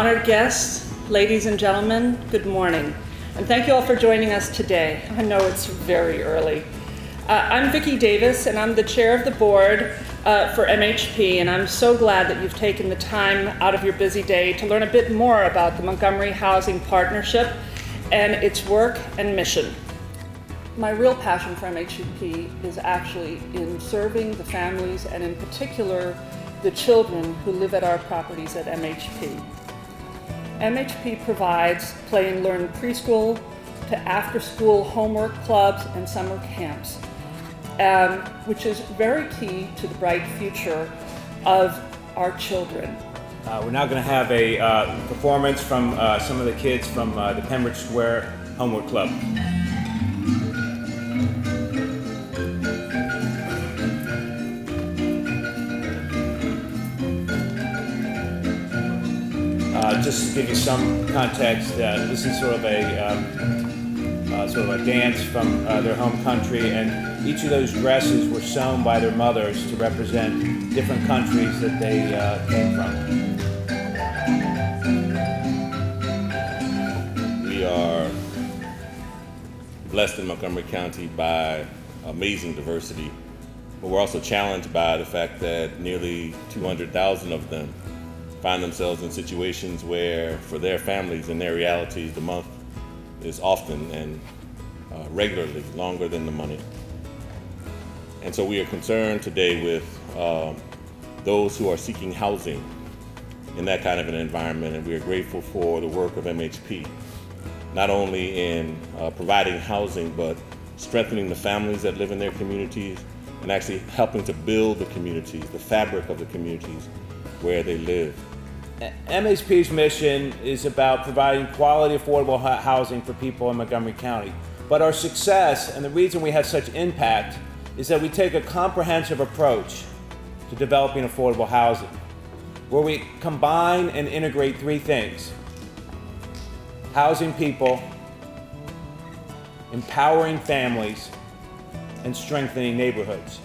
Honored guests, ladies and gentlemen, good morning. And thank you all for joining us today. I know it's very early. I'm Vicki Davis, and I'm the chair of the board for MHP, and I'm so glad that you've taken the time out of your busy day to learn a bit more about the Montgomery Housing Partnership and its work and mission. My real passion for MHP is actually in serving the families and in particular the children who live at our properties at MHP. MHP provides play and learn preschool to after-school homework clubs and summer camps, which is very key to the bright future of our children. We're now going to have a performance from some of the kids from the Pembroke Square Homework Club. Just to give you some context, this is sort of a dance from their home country, and each of those dresses were sewn by their mothers to represent different countries that they came from. We are blessed in Montgomery County by amazing diversity, but we're also challenged by the fact that nearly 200,000 of them find themselves in situations where, for their families and their realities, the month is often and regularly longer than the money. And so we are concerned today with those who are seeking housing in that kind of an environment, and we are grateful for the work of MHP, not only in providing housing, but strengthening the families that live in their communities and actually helping to build the communities, the fabric of the communities where they live. MHP's mission is about providing quality, affordable housing for people in Montgomery County. But our success, and the reason we have such impact, is that we take a comprehensive approach to developing affordable housing, where we combine and integrate three things: housing people, empowering families, and strengthening neighborhoods.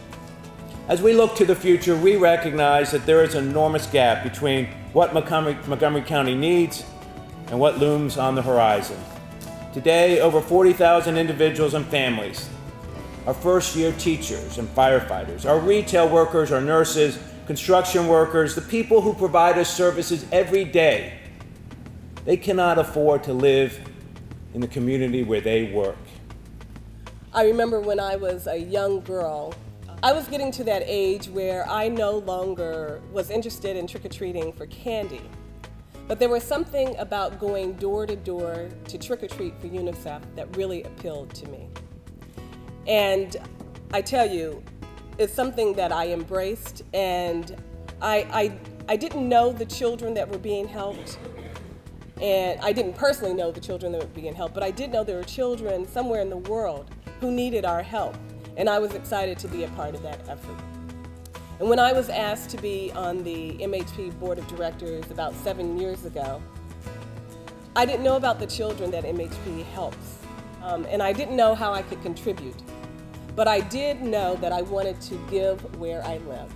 As we look to the future, we recognize that there is an enormous gap between what Montgomery County needs and what looms on the horizon. Today, over 40,000 individuals and families, our first-year teachers and firefighters, our retail workers, our nurses, construction workers, the people who provide us services every day, they cannot afford to live in the community where they work. I remember when I was a young girl, I was getting to that age where I no longer was interested in trick-or-treating for candy. But there was something about going door to door to trick-or-treat for UNICEF that really appealed to me. And I tell you, it's something that I embraced, and I didn't know the children that were being helped. And I didn't personally know the children that were being helped, but I did know there were children somewhere in the world who needed our help. And I was excited to be a part of that effort. And when I was asked to be on the MHP Board of Directors about 7 years ago, I didn't know about the children that MHP helps. And I didn't know how I could contribute. But I did know that I wanted to give where I live.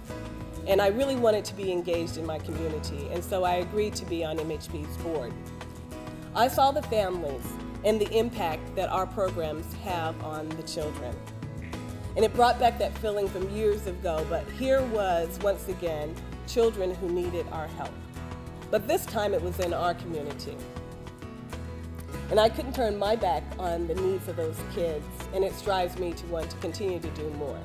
And I really wanted to be engaged in my community. And so I agreed to be on MHP's board. I saw the families and the impact that our programs have on the children. And it brought back that feeling from years ago, but here was, once again, children who needed our help. But this time it was in our community. And I couldn't turn my back on the needs of those kids, and it drives me to want to continue to do more.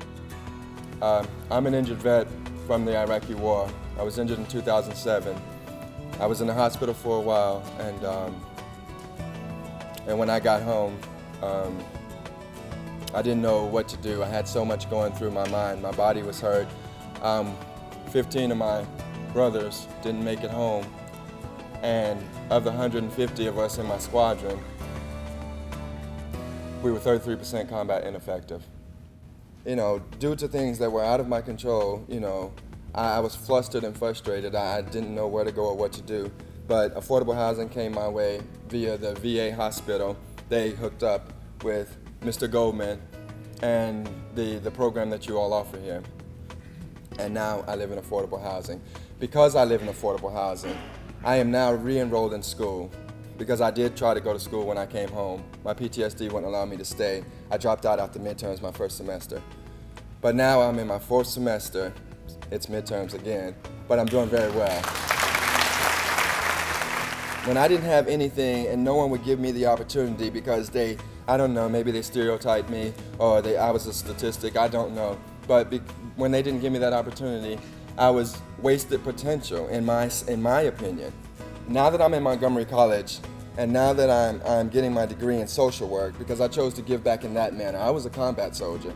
I'm an injured vet from the Iraqi War. I was injured in 2007. I was in the hospital for a while, and when I got home, I didn't know what to do. I had so much going through my mind. My body was hurt. 15 of my brothers didn't make it home. And of the 150 of us in my squadron, we were 33% combat ineffective. You know, due to things that were out of my control, you know, I was flustered and frustrated. I didn't know where to go or what to do. But affordable housing came my way via the VA hospital. They hooked up with Mr. Goldman and the program that you all offer here. And now I live in affordable housing. Because I live in affordable housing, I am now re-enrolled in school because I did try to go to school when I came home. My PTSD wouldn't allow me to stay. I dropped out after midterms my first semester. But now I'm in my fourth semester. It's midterms again, but I'm doing very well. When I didn't have anything and no one would give me the opportunity because I don't know, maybe they stereotyped me or I was a statistic, I don't know. But when they didn't give me that opportunity, I was wasted potential in my opinion. Now that I'm in Montgomery College and now that I'm getting my degree in social work, because I chose to give back in that manner. I was a combat soldier.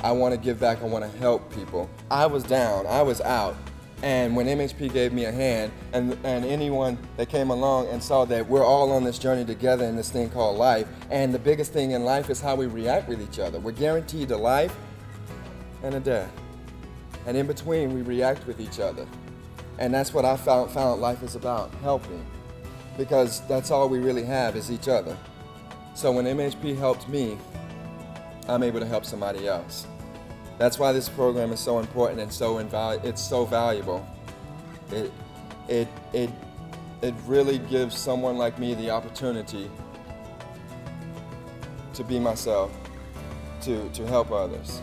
I want to give back, I want to help people. I was down, I was out. And when MHP gave me a hand, and anyone that came along and saw that we're all on this journey together in this thing called life, and the biggest thing in life is how we react with each other. We're guaranteed a life and a death. And in between, we react with each other. And that's what I found life is about, helping. Because that's all we really have is each other. So when MHP helped me, I'm able to help somebody else. That's why this program is so important and it's so valuable. It really gives someone like me the opportunity to be myself, to help others.